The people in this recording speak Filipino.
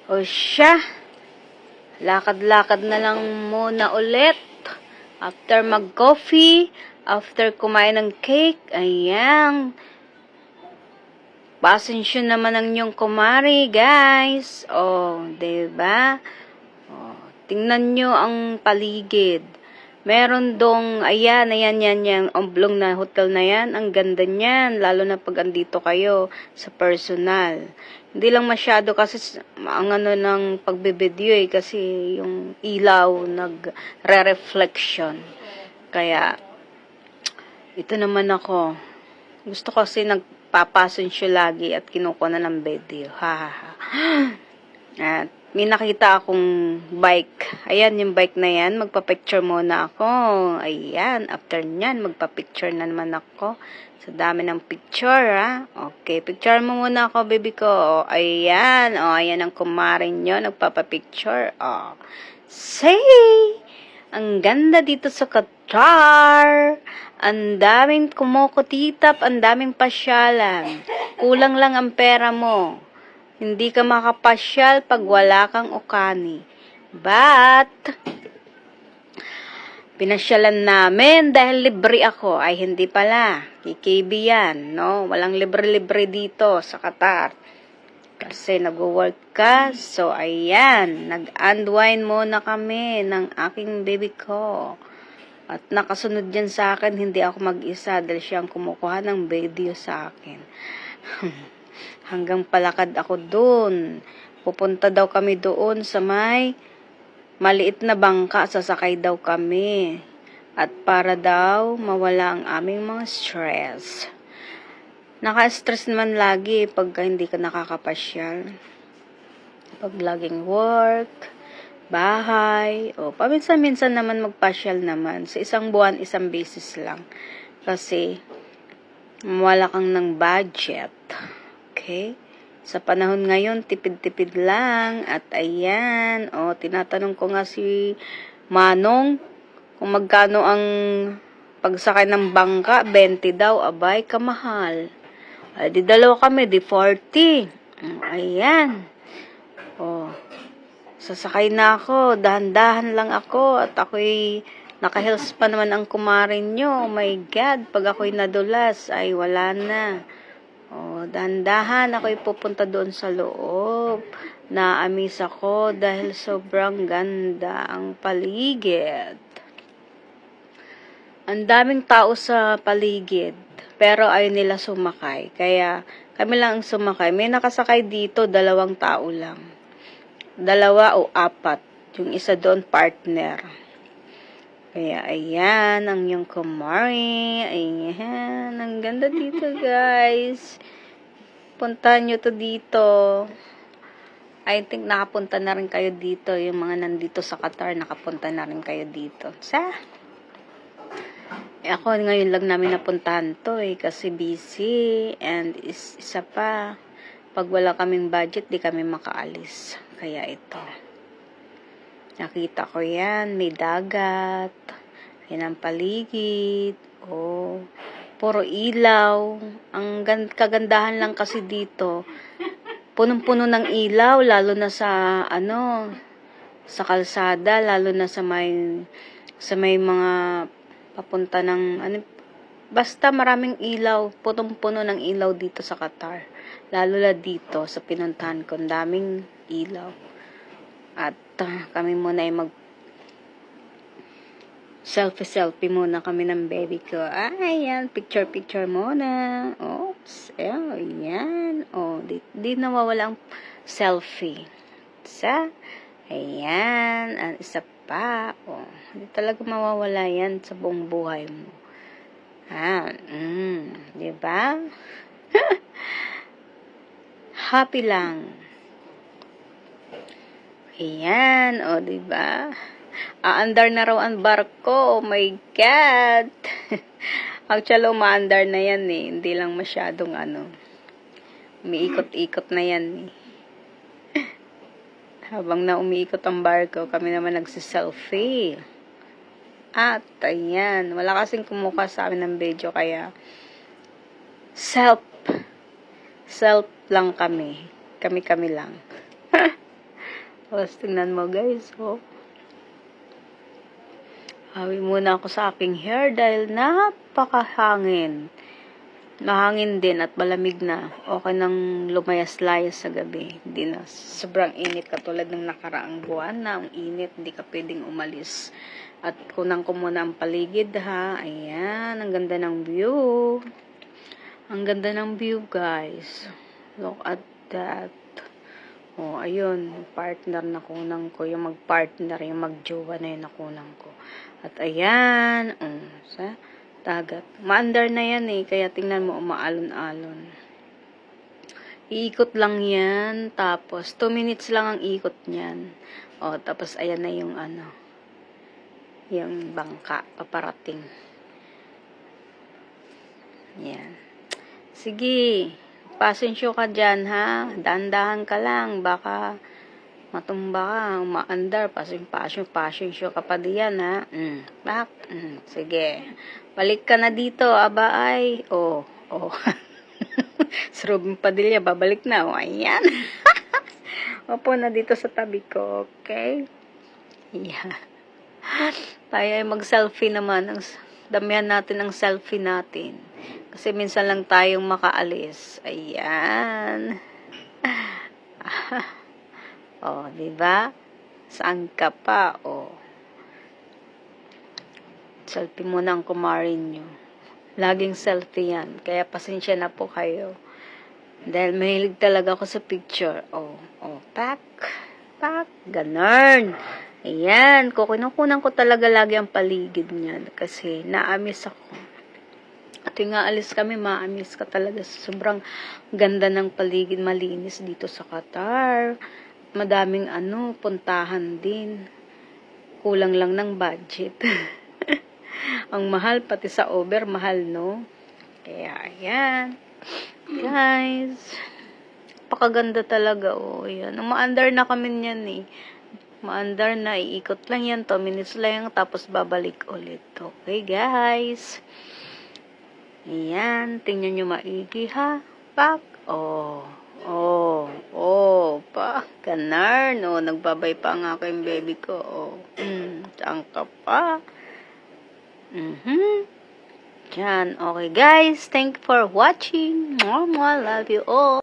O siya, lakad-lakad na lang muna ulit. After mag-coffee, after kumain ng cake, ayan. Pasensya naman ang inyong kumari, guys. Oh, diba? Oh, tingnan nyo ang paligid. Meron dong, ayan, yan, oblong na hotel na yan. Ang ganda niyan, lalo na pag andito kayo sa personal. Hindi lang masyado kasi ang ano ng pagbibideo kasi yung ilaw nagre-reflection. Kaya, ito naman ako. Gusto kasi nagpapasensyo lagi at kinukuha na ng video. At may nakita akong bike. Ayan, yung bike na yan. Magpa-picture muna ako. Ayan, after nyan, magpa-picture na naman ako. Sa dami ng picture, ha? Okay, picture mo muna ako, baby ko. Ayan, ayan ang kumarin nyo. Nagpapa-picture. Say! Ang ganda dito sa Qatar. Ang daming kumukutitap, ang daming pasyalan. Kulang lang ang pera mo. Hindi ka makapasyal pag wala kang ukani. But, pinasyalan namin dahil libre ako. Ay, hindi pala. KKB yan, no? Walang libre-libre dito sa Qatar. Kasi nag-work ka. So, ayan. Nag-unwind muna kami ng aking baby ko. At nakasunod yan sa akin, hindi ako mag-isa dahil siyang kumukuha ng video sa akin. Hanggang palakad ako doon. Pupunta daw kami doon sa may maliit na bangka, sasakay daw kami. At para daw mawala ang aming mga stress. Naka-stress naman lagi pag hindi ka nakakapasyal. Pag laging work, bahay, o paminsan-minsan naman magpasyal naman. Sa isang buwan, isang beses lang. Kasi wala kang ng budget. Okay? Sa panahon ngayon, tipid-tipid lang. At ayan, tinatanong ko nga si Manong kung magkano ang pagsakay ng bangka. 20 daw, abay, kamahal. Ay, di dalawa kami, di 40. Ayan. Sasakay na ako, dahan-dahan lang ako. At ako'y naka-heels pa naman ang kumarin nyo. Oh my God, pag ako'y nadulas, ay wala na. Dahan-dahan ako'y pupunta doon sa loob. Naamis ako dahil sobrang ganda ang paligid. Ang daming tao sa paligid, pero ayaw nila sumakay. Kaya kami lang ang sumakay. May nakasakay dito, 2 tao lang. 2 o 4. Yung isa doon, partner. Kaya, ayan, ang yung kumari. Ayan, ang ganda dito, guys. Puntahan nyo to dito. I think nakapunta na rin kayo dito. Yung mga nandito sa Qatar, nakapunta na rin kayo dito. Ako, ngayon lang namin napuntahan to kasi busy. And isa pa, pag wala kaming budget, di kami makaalis. Kaya ito. Nakita ko yan, may dagat. Yan ang paligid. Puro ilaw. Ang kagandahan lang kasi dito, punong-puno ng ilaw, lalo na sa sa kalsada, lalo na sa may mga papunta ng basta maraming ilaw, punong-puno ng ilaw dito sa Qatar. Lalo na dito sa pinuntahan ko, daming ilaw. At kami muna ay selfie muna kami ng baby ko. Ayan, picture muna. Oops, ayan. Di nawawala ang selfie. Ayan, at isa pa. Di talaga mawawala yan sa buong buhay mo. Diba? Happy lang. Ayan, diba? Aandar na raw ang barko. Oh my God. Actually, umaandar na yan Hindi lang masyadong umiikot-ikot na yan Habang na umiikot ang barko, kami naman nagsiselfie. At, ayan. Wala kasing kumuha sa amin ng video, kaya self lang kami. Kami lang. Tapos tingnan mo guys, oh. Hawi muna ako sa aking hair dahil napakahangin. Mahangin din at malamig na. Okay nang lumayas-layas sa gabi. Hindi na sobrang init katulad ng nakaraang buwan na ang init. Hindi ka pwedeng umalis. At kunang ko muna ang paligid ha. Ayan, ang ganda ng view. Ang ganda ng view guys. Look at that. Oh, ayun, partner na kunang ko. Yung mag-partner, yung mag-jowa na yun na kunang ko. At ayan, sa dagat. Maandar na yan eh, kaya tingnan mo, umaalon-alon. Iikot lang yan, tapos 2 minutes lang ang ikot niyan. O, tapos ayan na yung yung bangka, paparating. Yan. Sige, pasensyo ka dyan ha, dahan-dahan ka lang, baka matumba ka, umaandar, pasensyo ka pa diyan ha. Sige. Balik ka na dito, aba ay. Oh. Si Robin Padilla, babalik na. O, ayan. Opo na dito sa tabi ko, okay? Yeah. Tayo ay mag-selfie naman. Damihan natin ang selfie natin. Kasi minsan lang tayong makaalis. Ayan. Oh, di ba? Saan ka pa? Oh. Selfie muna ang kumarin nyo. Laging selfie yan. Kaya pasensya na po kayo. Dahil mahilig talaga ako sa picture. Oh, pak, ganun. Ayan, kinukunan ko talaga lagi ang paligid niyan. Kasi naamis ako. At yung aalis kami, maamis ka talaga. Sobrang ganda ng paligid, malinis dito sa Qatar. Madaming puntahan din. Kulang lang ng budget. Ang mahal, pati sa Uber, mahal, no? Kaya, ayan. Guys, napakaganda talaga, oh. Ayan. Umaandar na kami niyan, eh. Umaandar na, iikot lang yan, 2 minutes lang, tapos babalik ulit. Okay, guys. Ayan, tingnan nyo maigi, ha? Pak. Pa, ganar, no, nagbabay pa ang aking baby ko, saan ka pa? Yan, okay guys, thank you for watching, love you all.